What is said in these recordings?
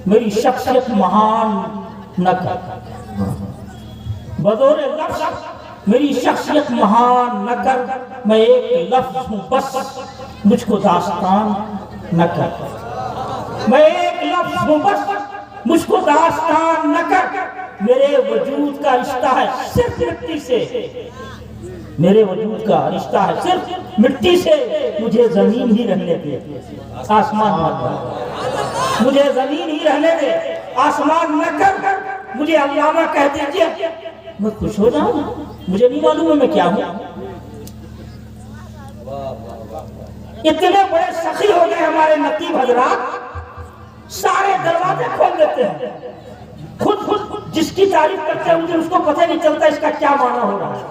मेरी शख्सियत महान न कर, बदौरे लफ्ज़ मेरी शख्सियत महान न कर, मैं एक लफ्ज़ हूँ बस, मुझको दास्तान न कर। मैं एक लफ्ज़ हूँ बस, मुझको दास्तान न कर। मेरे वजूद का रिश्ता है सिर्फ मिट्टी से, मेरे वजूद का रिश्ता है सिर्फ मिट्टी से। मुझे जमीन ही रहने दे, आसमान मत कर। मुझे जमीन ही रहने दे, आसमान न कर। मुझे अल्लामा कह दीजिए, मैं खुश हो जाऊं। मुझे नहीं मालूम है मैं क्या हूं। इतने बड़े सखी हो गए हमारे नकीब हजरात, सारे दरवाजे खोल देते हैं। खुद जिसकी तारीफ करते हैं मुझे उसको पता नहीं चलता इसका क्या माना हो रहा है,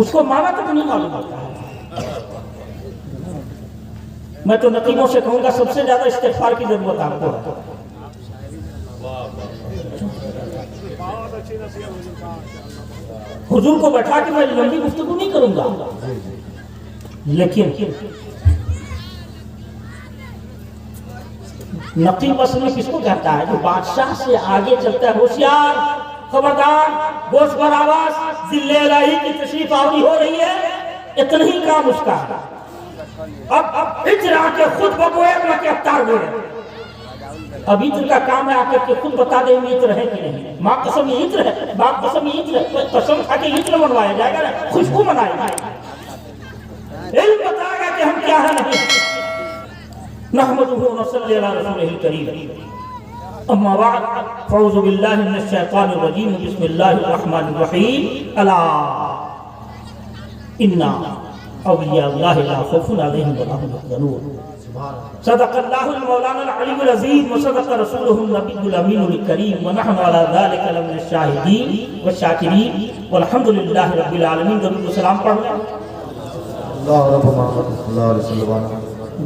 उसको माना तक नहीं मालूम होता। मैं तो नकीबों से कहूंगा सबसे ज्यादा इस्तिग़फ़ार की जरूरत आपको है। हुजूर को बैठा के मैं लंबी गुफ्तगू नहीं करूंगा, लेकिन नकीब असल में किसको कहता है? जो बादशाह से आगे चलता है। होशियार, खबरदार, गोश बरावास, जिले इलाही की तशरीफ आवरी हो रही है, इतना ही काम उसका है। अब इत्र आके खुद बबोए न के अवतार बोले। अब इत्र का काम है आकर के खुद बता दे इत्र है कि नहीं। माँ कसम ये इत्र है, बाप कसम ये इत्र है, कसम खा के इत्र मनवाया जाएगा ना, खुशबू मनाएगा, इल्म बताएगा कि हम क्या है नहीं। नहमदुहु व नसल्ली अला रसूलिहिल करीम। अम्मा बाद, फ़अऊज़ु बिल्लाहि मिनश शैतानिर रजीम, बिस्मिल्लाहिर रहमानिर रहीम। अला इन्ना औलियाल्लाहि ला खौफुन अलैहिम व ला हुम यहज़नून। सदक़ल्लाहुल मौलानाल अलीयुल अज़ीम व सदक़ रसूलुहुन नबियुल अमीनुल करीम व नहनु अला ज़ालिका लमिनश शाहिदीन व शाकिरीन वल्हम्दुलिल्लाहि रब्बिल आलमीन। दरूद व सलाम पढ़ो। अल्लाह रब्बुल मोहम्मद सल्लल्लाहु अलैहि वसल्लम।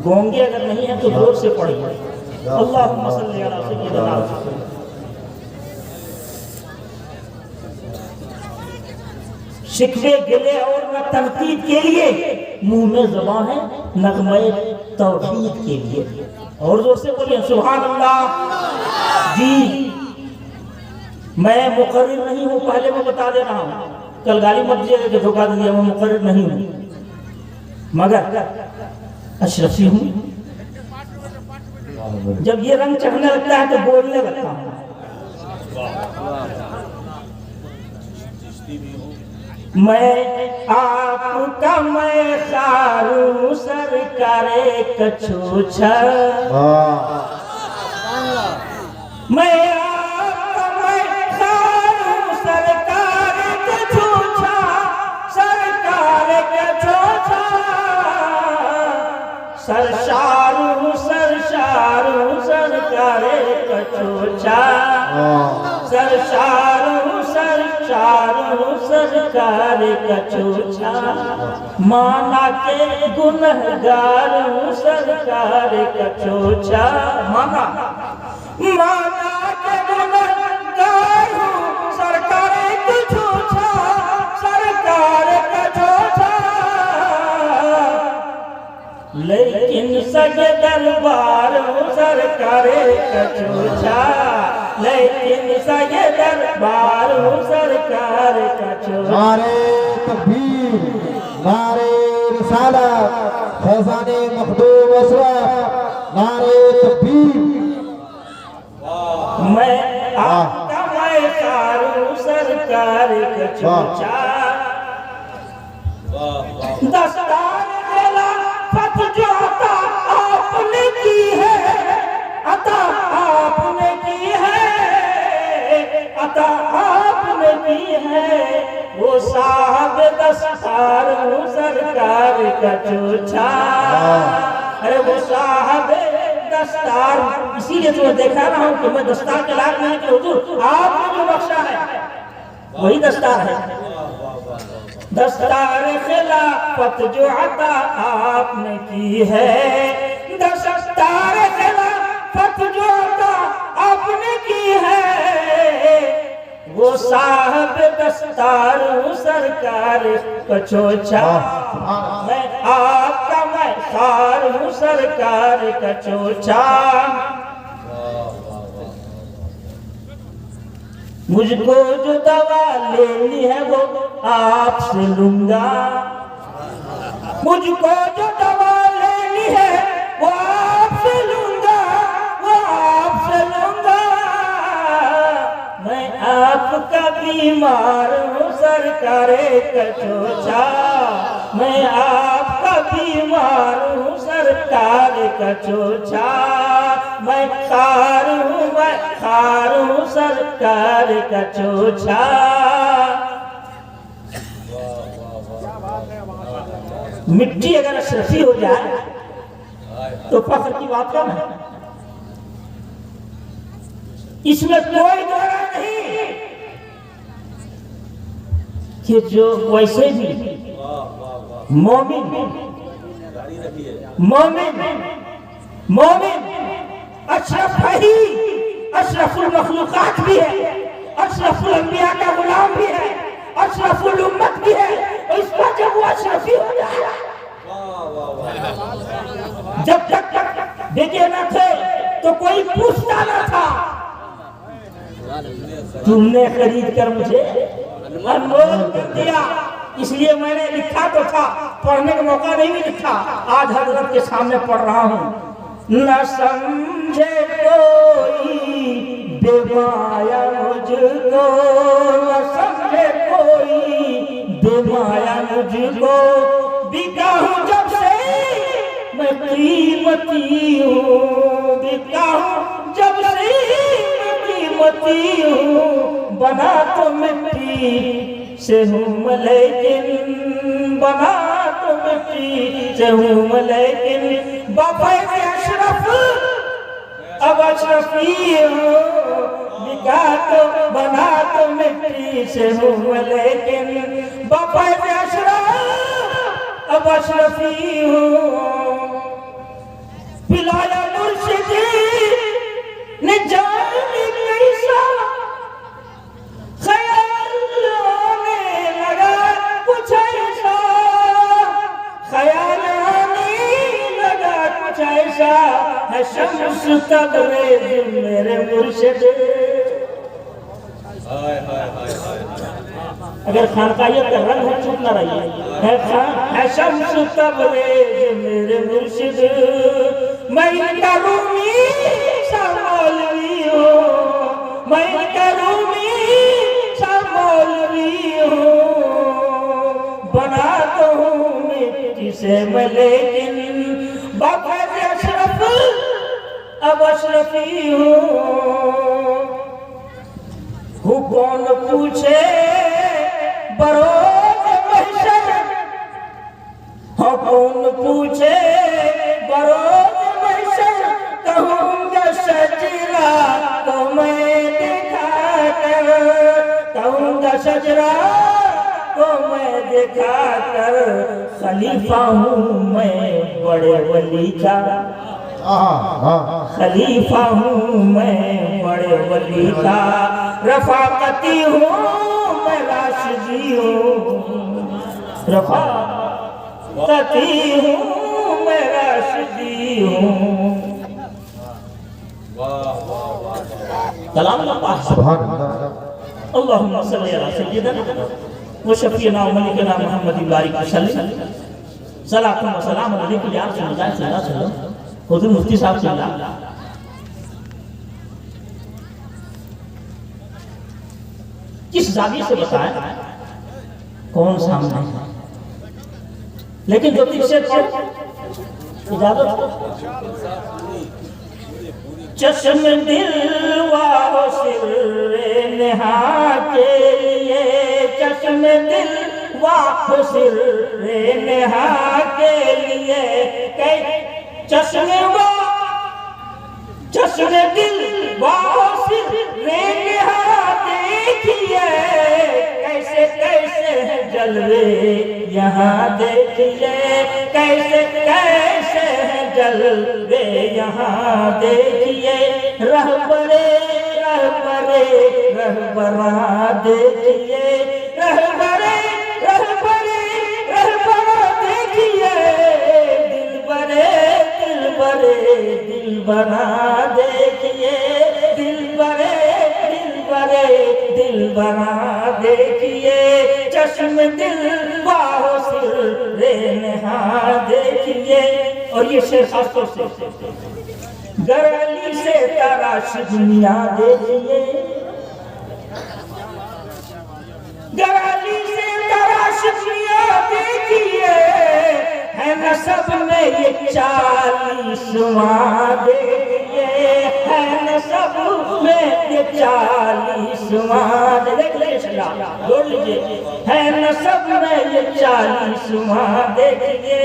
गोंगे अगर नहीं है तो जोर से पढ़िए। अल्लाहुम्मा सल्ली अला सय्यिदिना। शिकवे गिले और न तनकीद के लिए मुंह में ज़बान है, नग़मे तौहीद के लिए। और जोर से बोलिए सुभान अल्लाह। जी मैं मुकर्रिर नहीं हूँ, पहले मैं बता दे रहा हूँ, कल गाली मत दीजिएगा कि धोखा दे दिया। मैं मुकर्रिर नहीं हूँ, मगर अशरफी हूँ। जब ये रंग चढ़ने लगता है तो बोलने लगता हूँ। मैं आपका मैं खारू सरकारे कछूछा, मैं आपका मैं खारू सरकारे कछूछा, सरकारे कछूछा, सरशारू सरशारू सरकारे कछूछा, सरशारू सरशारू सरकारे कछूछा, माना के गुनहगार सरकारे कछूछा, माना के गुनहगार सरकारे कछूछा, सरकारे कछूछा, लेकिन सगे दरबार सरकारे कछूछा, लेकिन सगे दरबार सरकारे कछूछा। नारे तकबीर, नारे रिसालत, फैज़ाने मखदूम अशरफ, नारे तकबीर। मैं आपका मैं खारू सरकारे कछूछा, दस्तार फत जो अता आपने की है, अता आपने की है, अता आपने की है, वो साहब दस्तार सरकार कछूछा। अरे वो साहब दस्तार, इसीलिए तुम्हें देखा रहा हूँ कि मैं दस्तार के लायक नहीं कि हुजूर आपने जो बख्शा है वही दस्तार है। दस्तार खिलाफत जो अता आपने की है, दस्तार खिलाफत जो अता आपने की है, वो साहब दस्तार सरकार कछूछा। मैं आपका मैं खार हूँ सरकार कछूछा। मुझको जो दवा लेनी है वो आपसे लूंगा, मुझको जो दवा लेनी है वो आपसे लूंगा, वो आपसे लूंगा। मैं आपका बीमार हूँ सरकारे कचोचा, मैं आपका बीमार हूँ सरकार कचोचा, मैं खार हूँ सरकार कचोचा। मिट्टी अगर अशरफी हो जाए तो फख्र की बात कम है, इसमें कोई दोहरा नहीं कि जो वैसे भी मोमिन अशरफ ही, अशरफुल मखलूकात भी है, अशरफुल अंबिया का गुलाम भी है, अशरफुल उम्मत भी है। और इसका जब वो अशरफी हो जाएगा, जब तक देखे न थे तो कोई पूछता न था, तुमने खरीद कर मुझे अनमोल कर दिया। इसलिए मैंने लिखा तो था, पढ़ने का मौका नहीं भी लिखा, आज हजरत के सामने पढ़ रहा हूँ। न समझे कोई बेमाया मुझको, न समझे कोई बेमाया मुझको, बिका हूँ जब से मैं कीमती हूँ, बिका हूँ जब से मैं कीमती हूँ। बना तो मिट्टी से हूँ लेकिन, बना तो मिट्टी से हूँ लेकिन, बाफे में अशरफ अब अशरफी हूँ। बिका तो बना तो मिट्टी से हूँ लेकिन, बाफे में अशरफ अब अशरफी हूँ। पिलाया मुर्शिदी ने जाने कैसा ख्याल आने लगा कुछ ऐसा, ख्याल आने लगा कुछ ऐसा है शम्स तबरेज़ मेरे मुर्शिद। अगर खानकाहियत का रंग है चुप न रहिए, है शम्स तबरेज़ मेरे मुर्शिद। मैं इनका रूमी सा मौलवी हूँ, मैं इनका रूमी सा मौलवी हूँ। बना तो हूँ मिट्टी से मैं लेकिन, बाबा अशरफ अब अशरफी हूँ। कौन पूछे बरोज महशर, हाँ कौन पूछे बरोज महशर, कहूँगा शजरा को मैं दिखा कर, कहूँगा शजरा को मैं दिखा कर, खलीफा हूँ मैं बड़े वली का, खलीफा हूँ मैं बड़े वली का, रफाकती हूँ मैं राशिदी हूँ, रफाकती हूँ मैं राशिदी हूँ। कलाम अल्लाहुम्मा सल्ली अला सय्यिदना व शफीना व मलिकना मुहम्मद बारिक वसल्लम, सलातु व सलाम अलैहि या सल्लल्लाहु अलैहि वसल्लम। हुजूर मुफ्ती साहब से किस जाविये से बताएं कौन सामने है, लेकिन जो दिल से पढ़ इजाजत। चश्म दिलवा हो सिर्रे नेहा के लिए, चश्म दिलवा हो सिर्रे नेहा के लिए, चश्म दिलवा हो सिर्रे नेहा देखिए, कैसे कैसे है जलवे यहाँ देखिए, कैसे कैसे है जलवे यहाँ देखिए। रहबरे रहबरे रहबरा देखिए, रहबरे रहबरे रहबरा देखिए, दिलबरे दिलबरे दिलबरा देखिए, दिलबरे दिलबरे दिल बना देखिए चश्म दिल बाहो सिर नहा देखिए। और ये शेर खासतौर से गरली से तराश दुनिया देखिए, गराली से तराश दुनिया देखिए, है नसब में ये 40वां देखिए, है नसब में ये 40वां देख लीजिए, जोड़ लीजिए, है नसब में ये 40वां देखिए,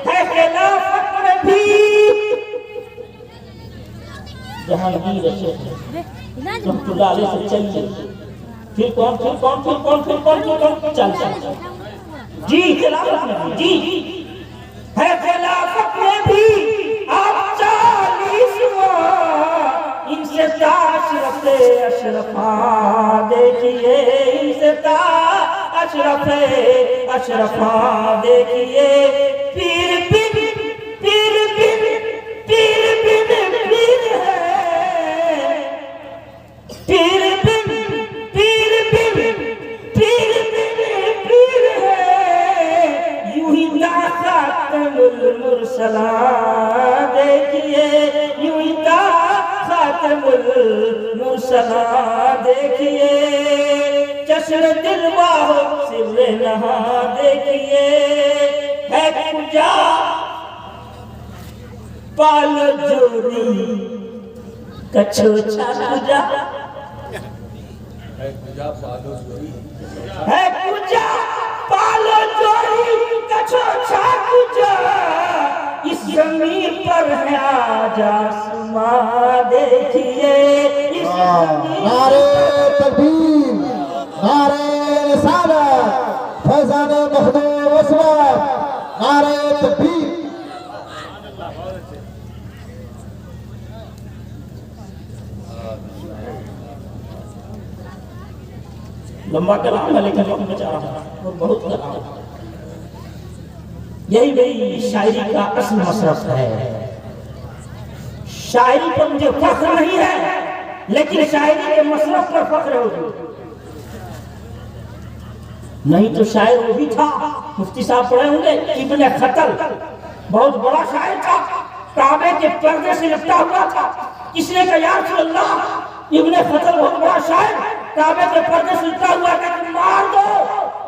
है खिलाफत में भी जहांगीर रहमतुल्लाह अलैह से चलिए। फिर कौन चल जी खिलाफत में जी है, खिलाफत में भी आप 40वां इनसे अशरफ अशरफा देखिए, इनसे अशरफा देखिए। पीर बिन पीर बिन पीर बिन पीर है, पीर बिन पीर बिन पीर बिन पीर है, यूं ही खातमुल मुरसला देखिए, यूं ही खातमुल मुरसला देखिए। चश्म दिल बाहो सिर नहा देखिए, है कुजा पाल जोरी कछोछा कुजा, है कुजा पालो जोरी कछोछा कुजा, इस जमीन पर है आज आसमां देखिए, इस जमीन नारे तकबीर, नारे रिसालत, फैज़ान मखदूम उस्मान, नारे तकबीर। लंबा कलाम है लेकिन वक्त बचा रहा और बहुत कलाम। यही मेरी शायरी का असल मसरफ है। शायरी पर मुझे फख्र नहीं है, लेकिन शायरी के मसरफ पर फख्र हो। नहीं तो शायर वो भी था, मुफ्ती साहब पढ़े होंगे, इब्ने खतल, बहुत बड़ा शायर था, काबे के पर्दे से लिपटा हुआ था। किसने कहा या रसूल अल्लाह इब्ने खतल बहुत बड़ा शायर, काबे के पर्दे से लिपटा हुआ था, मार दो।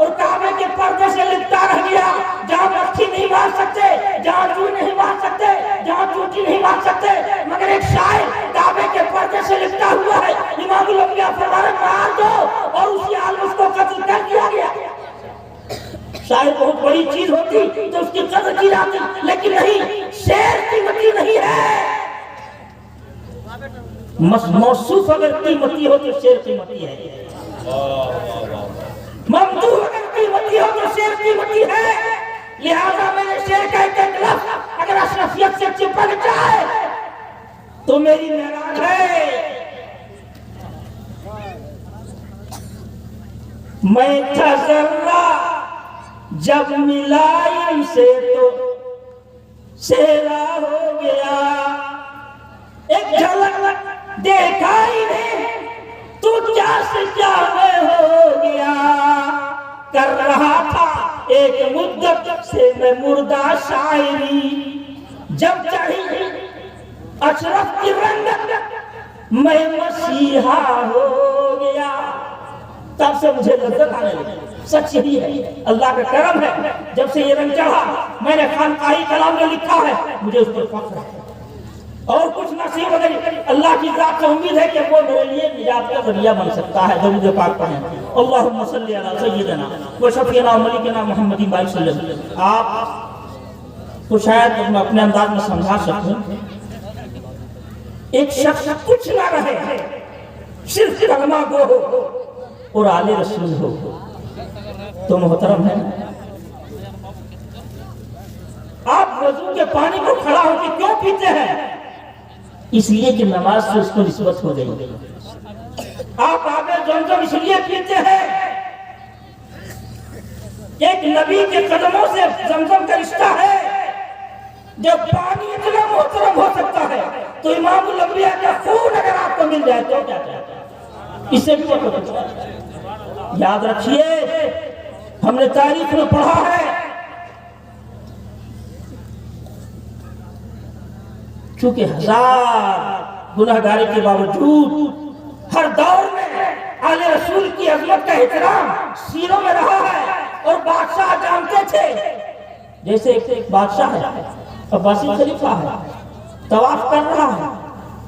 और काबे के पर्दे से लिपटा रह गया, जहाँ मक्खी नहीं मार सकते, जहाँ जू नहीं मार सकते, जहाँ चूटी नहीं मार सकते, मगर एक शायर काबे के पर्दे से लिपटा हुआ है। इमामुल अंबिया फरमाते मार दो, और उसी हाल में उसको कत्ल कर दिया गया। शायर बहुत बड़ी चीज होती तो उसकी कदर की जाती, लेकिन नहीं, शेर कीमती नहीं है। मौसूफ अगर कीमती हो तो शेर कीमती है, ममदूह अगर कीमती हो तो शेर कीमती है। लिहाजा मैंने शेर का एक लफ्ज अगर अशरफियत से चिपक जाए तो मेरी मेराज है। मैं था जर्रा जब मिला इनसे तो सेरा हो गया, एक झलक देखा ही नहीं तू क्या से क्या मैं हो गया। कर रहा था एक मुद्दत से मैं मुर्दा शायरी, जब चढ़ी अशरफ की रंगत मैं मसीहा हो गया। तब से मुझे लज्जत आने लगी। सच यही है, अल्लाह का करम है, जब से ये रंग चढ़ा मैंने खानकाही कलाम में लिखा है, मुझे उस पर फख्र है। और कुछ नसीब अगर अल्लाह की जात से उम्मीद है कि वो मेरे लिए निजात का जरिया बन सकता है। जो मुझे पाक पढ़े अल्लाहुम्मा सल्ली अला सय्यिदना व शफीना मलिकना मुहम्मद सल्लल्लाहु अलैहि वसल्लम। आप तो शायद मैं अपने अंदाज में समझा सकूं, एक शख्स कुछ ना रहे, सिर्फ कलमा गो हो और आले रसूल हो तो मोहतरम है। आप वजू के पानी को खड़ा होकर क्यों पीते हैं? इसलिए कि नमाज से उसको निस्बत हो गई। आप आगे जमजम इसलिए पीते हैं, एक नबी के कदमों से जमजम का रिश्ता है। जब पानी इतना मोहतरम हो सकता है तो इमामुल अंबिया का खून अगर आपको मिल जाए तो क्या चाहते हैं? इससे भी मतलब याद रखिए, हमने तारीख में पढ़ा है, चूंकि हजार गुनाहगारी के बावजूद हर दौर में आले रसूल की अजमत का एहतराम सीरों में रहा है। और बादशाह जानते थे, जैसे एक बादशाह है, अब्बासी खलीफा है, तवाफ कर रहा है,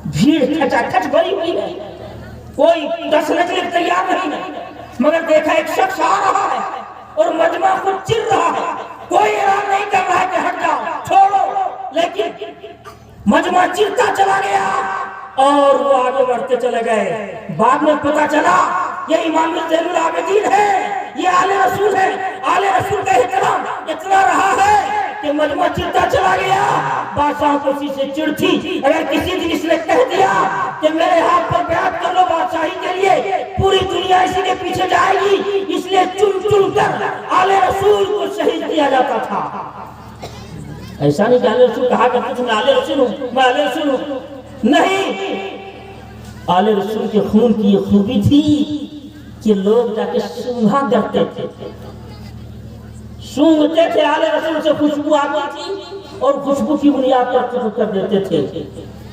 भीड़ खचाखच भरी हुई है, कोई दसने के लिए तैयार नहीं है, मगर देखा एक शख्स आ रहा है और मजमा खुद चिर रहा है, कोई ऐलान नहीं कर रहा है कि हट जाओ, छोड़ो, लेकिन मजमा चिरता चला गया और वो आगे बढ़ते चले गए। बाद में पता चला ये इमाम ज़ैनुल आबिदीन है, ये आले रसूल है। आले रसूल का एहतराम इतना रहा है कि मजमा चिरता चला गया। बादशाह को इसी से चिढ़ थी, अगर किसी दिन इसने कह दिया कि मेरे हाथ पर बैत कर लो बादशाही के लिए, पूरी दुनिया इसी के पीछे जाएगी, इसलिए चुन चुन कर आले रसूल को शहीद किया जाता था। ऐसा नहीं कि आले रसूल कहा करते थे मैं आले रसूल हूँ, मैं आले रसूल हूँ, नहीं। आले रसूल के खून की ये खूबी थी कि लोग जाके सूंघा करते थे, सूंघते थे, आले रसूल से खुशबू आती थी और खुशबू की बुनियाद पर कत्ल कर देते थे।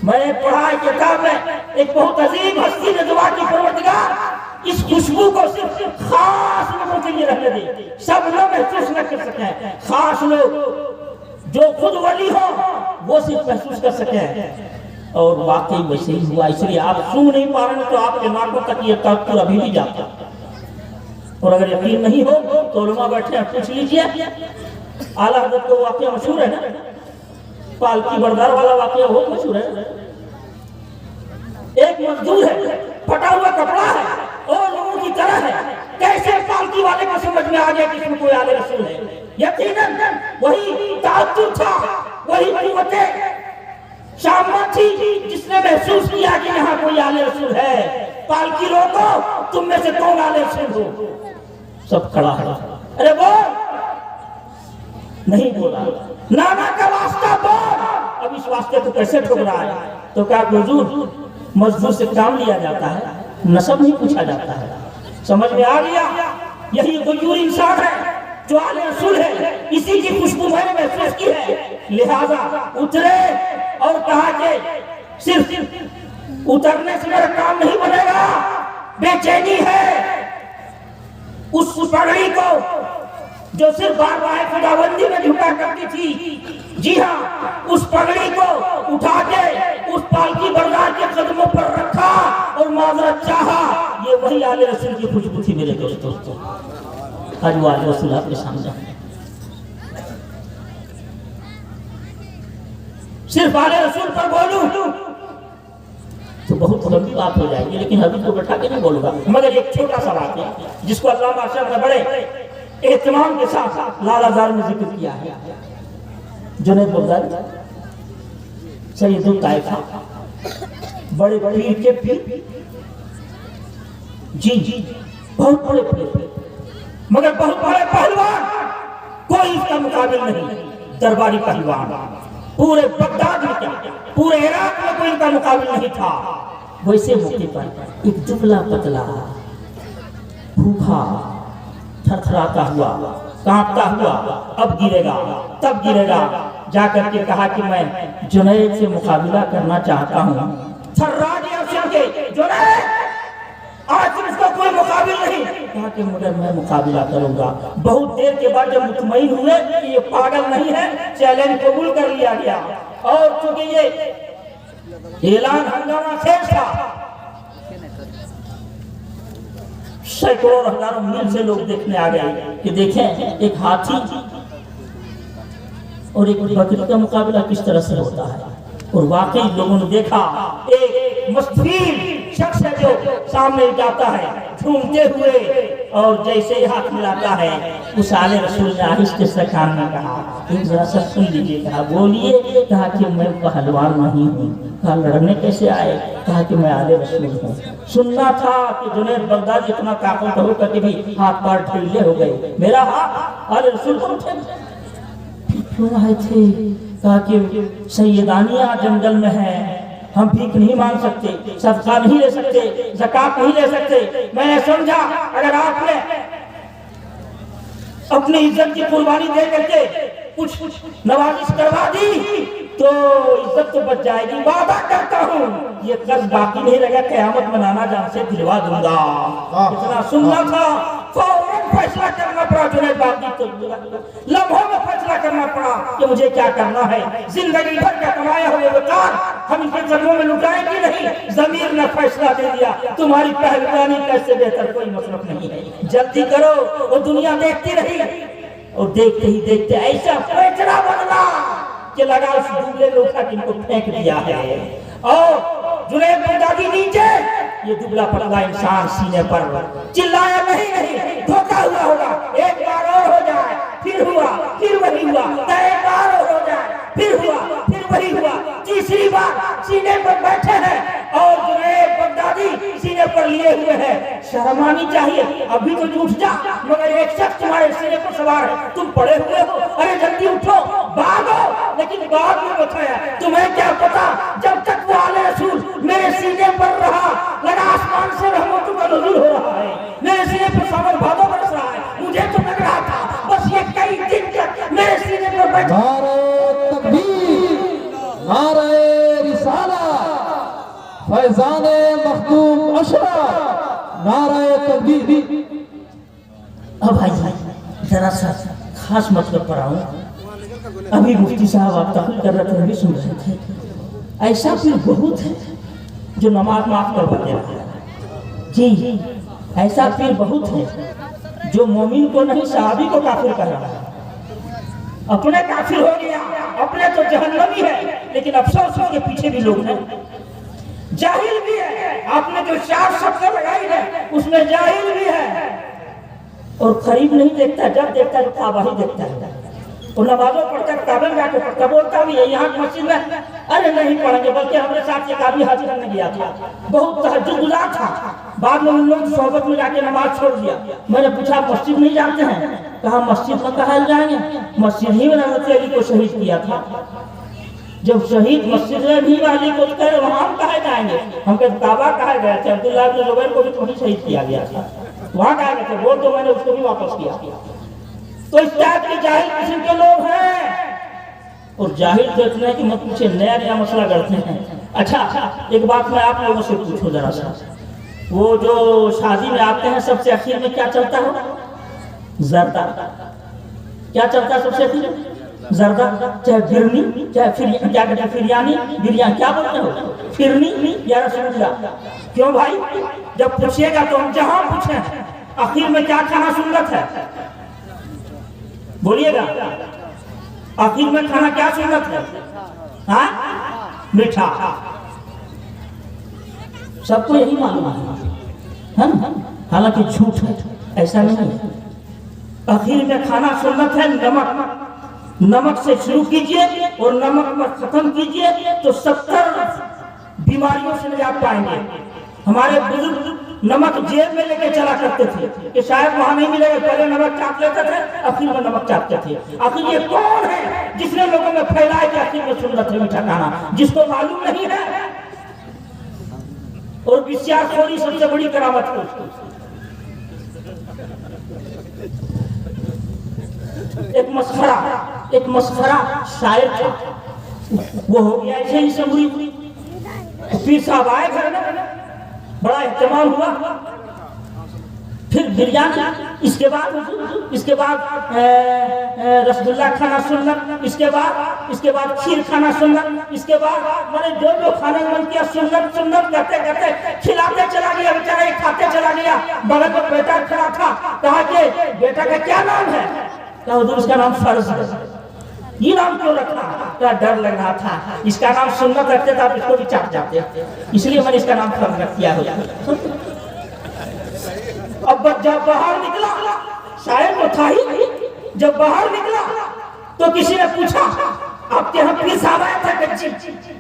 मैंने पढ़ा किताब में एक बहुत अजीम हस्ती ने दुआ की, परवरदिगार इस खुशबू को सिर्फ खास लोगों के लिए रहने दे, सब लोग महसूस न कर सके, खास लोग जो खुद वली हो वो सिर्फ महसूस कर सके। और वाकई वैसे ही हुआ, इसलिए आप सूंघ नहीं पा रहे तो आपके नाकों तक ये ताक़त अभी भी जाता। और अगर यकीन नहीं हो तो उलमा बैठे हैं, पूछ लीजिए। आला हज़रत को वाकया मशहूर है ना, पालकी बरदार वाला वाकया बहुत मशहूर है। एक मजदूर है, फटा हुआ कपड़ा है और लोगों की तरह है, कैसे पालकी वाले को समझ में आ गया कि इसमें कोई आले रसूल है? यकीनन वही ताक़त था, वही क़ुव्वते शामा थी जिसने महसूस किया कि यहाँ कोई आले रसूल है। पालकी रोको, तुम में से कौन आले रसूल हो? सब खड़ा है, अरे बोल, नहीं बोला, नाना का वास्ता बोल। अब इस वास्ते को कैसे ठुक रहा है? तो क्या हुजूर मजदूर से काम लिया जाता है, नसब नहीं पूछा जाता है। समझ में आ गया, यही हुजूर इंसान है जो आले रसूल है, इसी की खुशबू मैंने महसूस की है, लिहाजा उतरे और कहा कि सिर्फ उतरने से मेरा काम नहीं बनेगा, बेचैनी है। उस पगड़ी को जो सिर्फ बारगाह खुदाबंदी में झुका करती थी, जी हाँ, उस पगड़ी को उठा के उस पालकी बरदार के कदमों पर रखा और माजरत चाहा। ये वही आले रसूल की खुशबू थी मेरे दोस्तों। आज वो आले रसूल आपके सामने है। सिर्फ आले रसूल पर बोलूं तो बहुत लंबी बात हो जाएगी, लेकिन अभी तो बैठा के नहीं बोलूंगा, मगर एक छोटा सा बात है जिसको अल्लाह माशाअल्लाह ने बड़े एहतमाम के साथ लालाजार में जिक्र किया है। जुनैद बगदादी सैयदुल ताइफा, बड़े पीर के पीर, जी बहुत बड़े पीर, मगर बहुत बड़े पहलवान, कोई इसका मुकाबिल नहीं। दरबारी पहलवान पूरे बगदाद में क्या, पूरे इराक में कोई इनका मुकाबिल नहीं था। वैसे मौके पर एक दुबला पतला भूखा थरथराता हुआ, कांपता हुआ, अब गिरेगा तब गिरेगा, जाकर के कहा कि मैं जुनैद से मुकाबिला करना चाहता हूँ। थर्रा गया सुन के, जुनैद आज इसका कोई मुकाबिल नहीं। कहा कि मगर मैं मुकाबिला करूंगा। बहुत देर के बाद जब मुतमईन हुए कि ये पागल नहीं है, चैलेंज कबूल कर लिया गया। और चूंकि ये ऐलान हंगामा शेष था, सैकड़ों हजारों मील से लोग देखने आ गए कि देखें एक हाथी और एक बकरी का मुकाबला किस तरह से होता है। और वाकई लोगों ने देखा एक मस्तफील शख्स है जो सामने जाता है झूमते हुए, और जैसे ही हाथ मिलाता है उस आले रसूल ने आहिस्ते से कान में कहा, एक जरा सा सुन लीजिए। कहा बोलिए। कहा कि मैं पहलवान नहीं हूँ। कहा लड़ने कैसे आए? कहा कि मैं आले रसूल हूँ। सुनना था कि जुनैद बगदादी इतना ताकत हो करके भी हाथ पैर ढीले हो गए, मेरा हाथ आले रसूल पर उठे क्यों आए थे? कहा कि सैयदानिया जंगल में है हम भीख नहीं मांग सकते, सदका नहीं ले सकते, ज़कात नहीं ले सकते। मैंने समझा अगर आपने अपनी इज्जत की कुर्बानी दे करके कुछ नवाजिश करवा दी तो इज्जत तो बच जाएगी। वादा करता हूँ ये कर्ज बाकी नहीं रहेगा, क़यामत मनाना जान से दिलवा दूंगा। इतना सुनना था, फौरन फैसला करना पड़ा जुनैद बागी को, लम्हों में फैसला करना पड़ा कि मुझे क्या करना है। जिंदगी भर का कमाया हुआ बेकार हम इनके कदमों में लुटाएंगे नहीं। ज़मीर ने फैसला दे दिया, तुम्हारी पहलवानी कैसे बेहतर कोई मतलब नहीं है, जल्दी करो। वो दुनिया देखती रही और देखते ही देखते ऐसा फैसला बदला कि लगा उस दुबले लोग इनको फेंक दिया है। और जुनैद बगदादी नीचे, ये दुबला पतला इंसान सीने पर चिल्लाया नहीं धोखा हुआ होगा, एक बार और हो जाए, फिर हुआ, फिर वही हुआ, एक बार और हो जाए, फिर हुआ, फिर वही हुआ, तीसरी बार सीने पर बैठे हैं और जुनैद बगदादी सीने पर लिए हुए हैं। शर्म आनी चाहिए, अभी तो उठ जा, मगर एक शख्स तुम्हारे सीने पर सवार है, तुम पड़े हुए हो, अरे जल्दी उठो, भागो। लेकिन बाद में बताया, तुम्हें क्या पता जब तक वो आले रसूल मेरे सीने पर रहा, लगा आसमान से रहमतों का नुज़ूल हो रहा है, मेरे सीने पर सावन भादो बरस रहा है। मुझे तो लग रहा था बस ये कई दिन तक मेरे सीने पर बैठा। नारे तकबीर, नारे रिसालत, फैज़ाने मखदूम अशरफ, नारे तकबीर। अब भाई जरा सा खास मतलब पर आऊं। अभी मुफ्ती साहब आप तकरीर कर रहे थे, भी सुन रहे थे। ऐसा भी बहुत है जो नमाज माफ करवा दे रहा है। जी ऐसा पीर बहुत है जो मोमिन को नहीं सहाबी को काफिर कर रहा है। अपने काफिर हो गया, अपने तो जहन्नमी है, लेकिन अफसोस उसके पीछे भी लोग हैं। जाहिल भी है, आपने जो 4 शब्द लगाई है उसमें जाहिल भी है और करीब नहीं देखता, जब देखता है तो काबा ही देखता है। और नमाजों पढ़कर काबे में जाके पढ़ता, बोलता भी है यहाँ की मस्जिद में अरे नहीं पढ़ेंगे, बल्कि हमने साथ एक आदमी हाजिर करने गया था, बहुत तहज्जुद गुज़ार था, बाद में उन लोग सोहबत में जाके नमाज छोड़ दिया। मैंने पूछा मस्जिद नहीं जाते हैं? कहा मस्जिद में कहा जाएंगे, मस्जिद ही में हज़रत अली को शहीद किया था। जब शहीद मस्जिद में भी अली को कहे वहाँ हम कहा जाएंगे, हम कहते काबा कहा गए थे, अब्दुल्लाह इब्न ज़ुबैर को भी तो वहीं शहीद किया गया था, वहाँ कहा गए थे, वो तो मैंने उसको भी वापस किया। तो इस टाइप के जाहिल किस्म के लोग हैं। और जाहिल तो इतना है कि मत पूछे, नया नया मसला करते हैं। अच्छा एक बात मैं आप लोगों से पूछूं जरा सा, वो जो शादी में आते हैं सबसे आखिर में क्या चलता है? जर्दा। क्या चलता है सबसे आखिर में? जर्दा, चाहे बिरनी, चाहे फिर क्या कहते हैं फिरियानी, बिरयानी क्या बोलते हो, फिरनी या रसगुल्ला। क्यों भाई? जब पूछिएगा तो हम जहां पूछे आखिर में क्या खाना सुन्नत है बोलिएगा, आखिर में खाना क्या सुन्नत है? हाँ मीठा, सबको यही मालूम है, हालांकि झूठ है, ऐसा नहीं है। आखिर में खाना सुन्नत है नमक, नमक से शुरू कीजिए और नमक पर खत्म कीजिए तो 70 बीमारियों से निजात पाएंगे। हमारे बुजुर्ग नमक जेब में लेके चला करते थे कि शायद वहां नहीं मिलेगा, पहले नमक चाट लेते थे, आखिर में नमक चाटते थे। आखिर ये कौन है जिसने लोगों में फैलाया कि आखिर में सुन्नत है मीठा खाना, जिसको मालूम नहीं है? और बिस्यारखोरी सबसे बड़ी करामत है। एक मस्खरा शायर था, वो हो गया ऐसे ही समूरी। पीर साहब आए घर में, बड़ा इस्तेमाल हुआ, फिर बिरयानी, इसके बाद रसगुल्ला खाना सुन्नत, इसके बाद खीर खाना सुन्नत, इसके बाद मैंने जो खाने मन किया सुन्नत करते करते खिलाते चला गया, बेचारा एक खाते चला गया। बगल में बेटा खड़ा था, कहा कि बेटा का क्या नाम है? क्या हुजूर उसका नाम फर्ज है। ये नाम क्यों रखा? क्या डर लग रहा था, इसका नाम सुन्नत रखते थे आप इसको भी चाट जाते, इसलिए मैंने इसका नाम फर्ज रख दिया। अब जब बाहर निकला, शायद वो था ही, जब बाहर निकला तो किसी ने पूछा आपके यहाँ पीर साहब आया था कच्ची,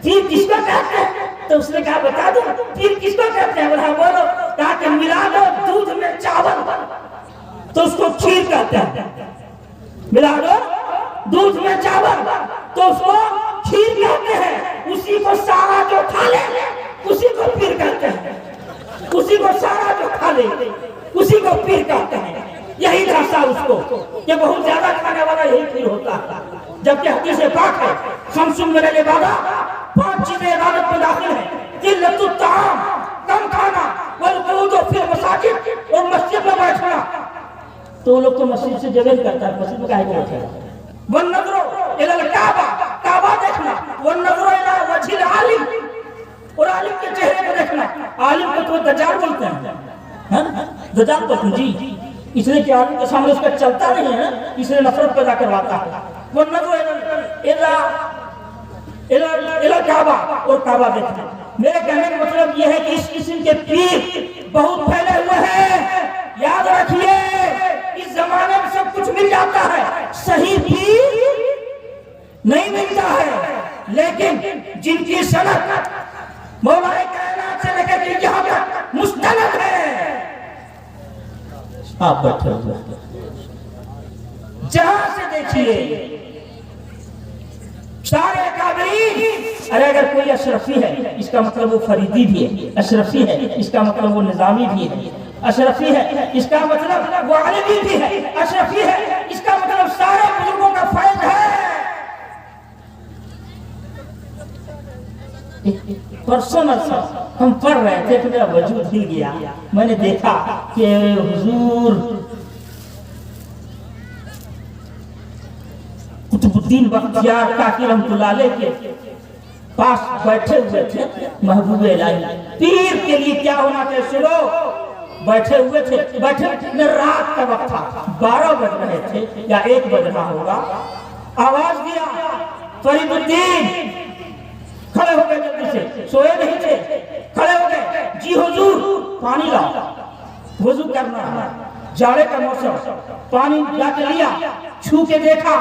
पीर किसको कहते हैं? तो उसने कहा बता दो पीर किसको कहते हैं? बोला बोलो। कहा कि मिला दो दूध में चावल तो उसको खीर कहते हैं, मिला दो दूध में चावल तो उसको खीर कहते हैं। उसी उसी को सारा जो खा ले उसी को पीर कहते हैं, उसी को सारा जो खा ले उसी को पीर कहते हैं। यही भाषा उसको कि बहुत ज्यादा खाने वाला यही पीर होता है। जबकि हदीस पाक है खमसुन मिनल इबादत, 5 चीजें इबादत में दाखिल है। किल्लतुत ताम, कम खाना, वल क़ुऊद फी मसाजिद, और मस्जिद में बैठना। तो लोग तो मस्जिद से जगह करता है, मस्जिद में काहे को बैठेगा। वन नज़रो इलल काबा, काबा देखना। वन नज़रो इला वजहिल आलिम, और आलिम के चेहरे को देखना। आलिम को तो दज्जाल बोलते हैं, दज्जाल बोलते हैं जी, इसलिए कि आलिम के सामने उसका चलता नहीं है, इसलिए नफरत पैदा करवाता है। वन नज़रो इला काबा, और काबा देखना। मेरे कहने का मतलब यह है कि इस किस्म के पीर बहुत फैले हुए हैं। याद रखिए इस जमाने में सब कुछ मिल जाता है, सही पीर नहीं मिलता है। लेकिन जिनकी सनद मौलाए कायनात से लेकर के यहाँ तक मुस्तनद है, आप बैठे हुए जहां से देखिए सारे काबरीन। अरे अगर कोई अशरफी है इसका मतलब वो फरीदी भी है, अशरफी है इसका मतलब वो निजामी भी है, अशरफी है इसका मतलब वो आलिमी भी है, अशरफी है इसका मतलब सारे बुजुर्गों का फैज है। परसों हम पढ़ रहे थे तो मेरा वजूद हिल गया। मैंने देखा कि हुजूर कुतुबुद्दीन बख्तियार काकी रहमतुल्लाह अलैह के पास बैठे हुए थे महबूब इलाही। पीर के लिए क्या होना चाहिए सुनो, बैठे हुए थे, बैठे रात का वक्त था, 12 बज रहे थे या 1 बज रहा होगा। आवाज दिया फरीदुद्दीन, खड़े हो गए जल्दी से, सोए नहीं थे, खड़े हो गए। जी हुजूर पानी लाओ, वजू करना है, जाड़े का मौसम। पानी जाके लिया, छू के देखा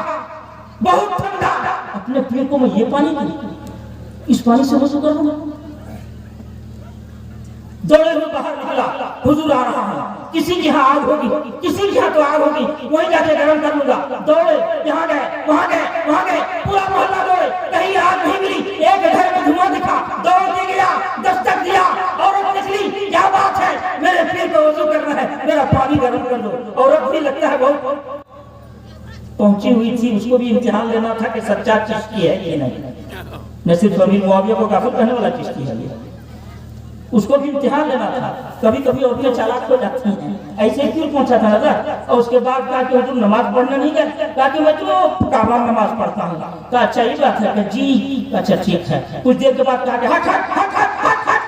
बहुत ठंडा। अपने पीर को मैं ये पानी दूं, इस पानी से वजू कर लूंगा। दौड़े हुए बाहर निकला, हुजूर आ रहा है, किसी की यहाँ आग होगी, किसी की यहाँ तो आग होगी, वहीं जाके गर्म कर लूंगा। दौड़े, यहाँ गए, वहां गए, वहां गए, पूरा मोहल्ला दौड़े, कहीं आग नहीं मिली। एक घर में धुआं दिखा, दौड़ के गया, दस्तक दिया, औरत निकली, क्या बात है, मेरे पीर को वजू करना है, मेरा पानी गर्म कर दो। औरत भी लगता है बहुत पहुंची हुई थी, उसको भी इम्तिहान लेना था कि सच्चा चिश्ती है ये नहीं, न सिर्फ अमीर मुआविया को काफिर कहने वाला चिश्ती है ये, उसको भी इम्तिहान लेना था। कभी कभी औरतें चालाक हो जाती हैं, ऐसे क्यों पहुंचा था नजर। और उसके बाद कहा कि हुजूर नमाज पढ़ने नहीं गए, कहा कि मैं तो काबा में नमाज पढ़ता हूँ। कहा अच्छा ये बात है कि जी, अच्छा ठीक है। कुछ देर के बाद कहा कि हट हट हट हट हट हट।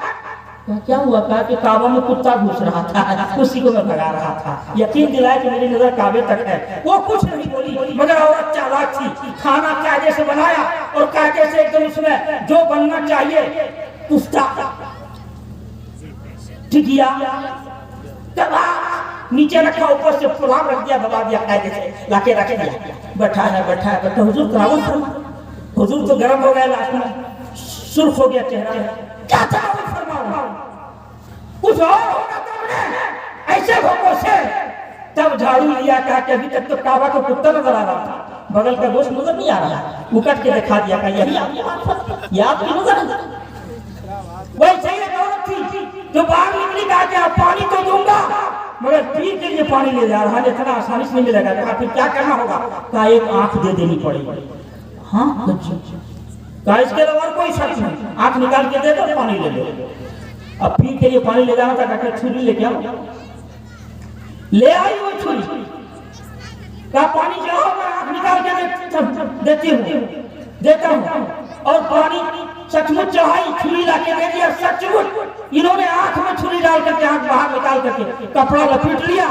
क्या हुआ? कहा कि काबा में कुत्ता घुस रहा था, उसी को मैं भगा रहा था। यकीन दिलाया कि मेरी नजर काबे तक है। वो कुछ नहीं बोली, मगर औरत चालाक थी। खाना कायदे से बनाया और कायदे से एकदम उसमें जो बनना चाहिए कुफ्ता, टिकिया, कबाब नीचे रखा, ऊपर से पुलाव रख दिया, दबा दिया, कायदे से लाके रख दिया। बैठा है, बैठा है, बैठा। हुजूर करावत फरमा, हुजूर तो गर्म हो गया, लास्ट में सुर्ख हो गया चेहरा। क्या करावत फरमा, कुछ और होगा तुमने ऐसे भोगों से। तब झाड़ू लिया, कहा कि अभी तक तो काबा को कुत्ता नजर आ रहा था, बगल का गोश्त नजर नहीं आ रहा। उकट के दिखा दिया, कहा यही आपकी बात, ये आपकी नजर। वही सही औरत थी जो बाहर निकली, कहा कि आप पानी तो दूंगा मगर पीर के लिए पानी ले जा रहा है, इतना आसानी से नहीं मिलेगा। कहा फिर क्या करना होगा? कहा एक आंख दे देनी पड़ेगी। हाँ कहा इसके अलावा और कोई शर्त नहीं, आंख निकाल के दे दो, पानी ले लो। अब पीर के लिए पानी ले जाना था, कहा छुरी लेके आओ। ले आई वो छुरी, कहा पानी जो है मैं आंख निकाल के देती हूँ, देता हूँ। और पानी सचमुच चढ़ाई, छुरी लाके दे दिया, सचमुच इन्होंने आंख में छुरी डाल करके आंख बाहर निकाल करके कपड़ा लपेट लिया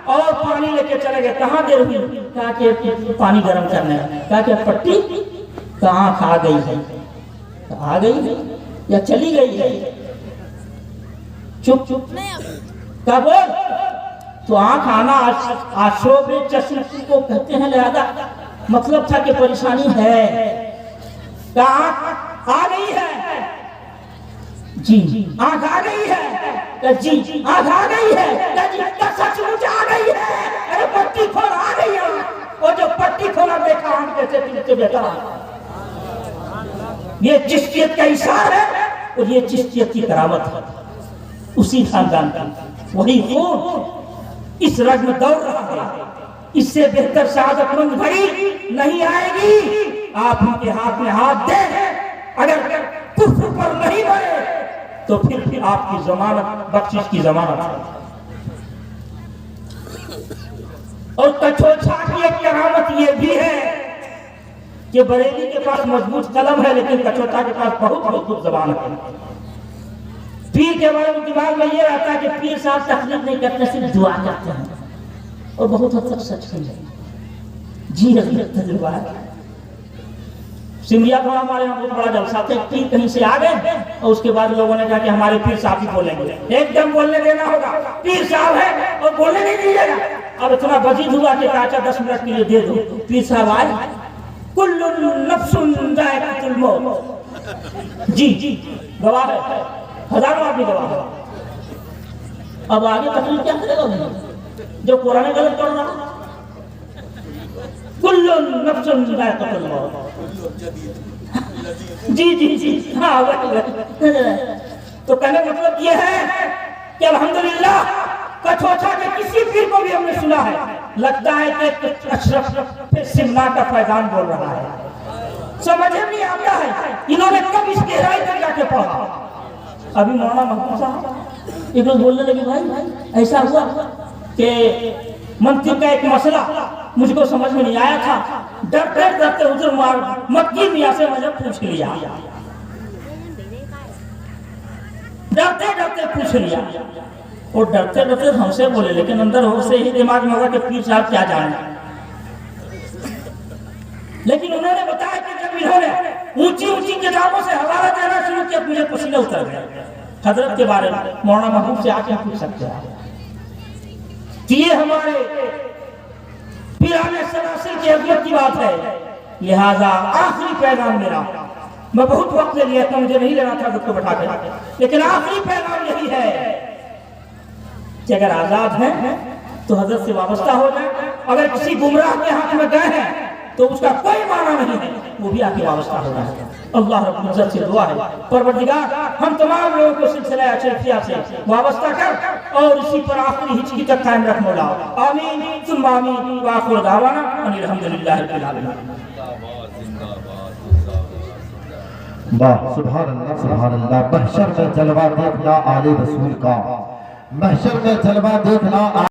और पानी लेके चले गए। कहाँ देर हुई? कहा कि पानी गर्म करने। कहा कि पट्टी, कहाँ आ गई है, आ गई है या चली गई है? चुप चुप, क्या बोल? तो आंख आना आशोब चश्म को कहते हैं, लिहाजा मतलब था कि परेशानी है। आंख आ गई है जी, आंख आ गई है जी, आंख आ गई है जी, सचमुच आ गई है। अरे पट्टी खोल, आ गई है। और जो पट्टी खोला देखा आंख कैसे टूटते बेटा, ये चिश्तियत का इशार है और ये चिश्तियत की करामत है, उसी खानदान का वही खून इस रग में दौड़ रहा है। इससे बेहतर शहादतमंद घड़ी नहीं आएगी। आप उनके हाथ में हाथ दे, अगर कुफ्र पर नहीं मरे तो फिर आपकी जमानत, बख्शिश की जमानत है। और कछोछा की एक करामत ये भी है कि बरेली के पास मजबूत कलम है लेकिन कछोछा के पास बहुत मजबूत जबान है। पीर के बारे में दिमाग में ये रहता है कि पीर साहब तकलीफ नहीं करते, सिर्फ दुआ करते हैं, और बहुत हद तक सच है। जी तजुर्बा है। सिमरिया में हमारे यहाँ बहुत बड़ा जलसा था। पीर कहीं से आ गए और उसके बाद लोगों ने कहा कि हमारे पीर साहब ही बोलेंगे, एकदम बोलने देना होगा, पीर साहब है और बोलने नहीं दीजिएगा। अब इतना बजीद हुआ कि काचा 10 मिनट के लिए दे दो। पीर साहब आए, कुल्लुन नफ्सुन जायकातुल मौत। जी गवाह है, हजारों आदमी गवाह है। अब आगे तकलीफ क्या करेगा जो कुरान गलत पढ़ रहा? कुल्लुन नफ्सुन जायकातुल मौत। जी हाँ, तो कहने का मतलब ये है कि अल्हम्दुलिल्लाह कछोछा के किसी पीर को भी हमने सुना है, लगता है कि अशरफ सिमना का फैजान बोल रहा है। समझ में नहीं आता है इन्होंने कब इस गहराई तक जाके पढ़ा। अभी मौलाना महबूब साहब एक रोज बोलने लगे, भाई ऐसा हुआ कि मंतिक का एक मसला मुझको समझ में नहीं आया था, डरते हुजूर मक्की मियां से मुझे पूछ लिया, डरते पूछ लिया। और डरते हमसे बोले, लेकिन अंदर हो से ही दिमाग में होगा कि पीर साहब क्या जाने। लेकिन उन्होंने बताया कि जब इन्होंने ऊंची किताबों से हवाला देना शुरू किया, मुझे पसीने उतर गए। हजरत के बारे में मौलाना महबूब से आके पूछ सकते हैं कि ये हमारे पीराने सरासर की अजमत की बात है। लिहाजा आखिरी पैगाम मेरा, मैं बहुत वक्त ले लिया था, मुझे नहीं लेना था खुद को बैठा के, लेकिन आखिरी पैगाम यही है कि अगर आजाद हैं तो हजरत से वाबस्ता हो जाए। अगर किसी गुमराह के हाथ में गए हैं तो उसका कोई माना नहीं है, वो भी आके वाबस्ता हो रहा है। अल्लाह रब्बुल इज्जत से दुआ है, परवरदिगार हम तमाम लोगों को सिलसिला अशरफिया से वाबस्ता कर और इसी पर आखिरी हिचकी तक कायम रख मौला। आमीन सुम्मा आमीन व आखिर दावाना अनिल हम्दुलिल्लाहि रब्बिल आलमीन। वाह सुभान अल्लाह। महशर में जलवा देखना आले रसूल का, महशर में जलवा देखना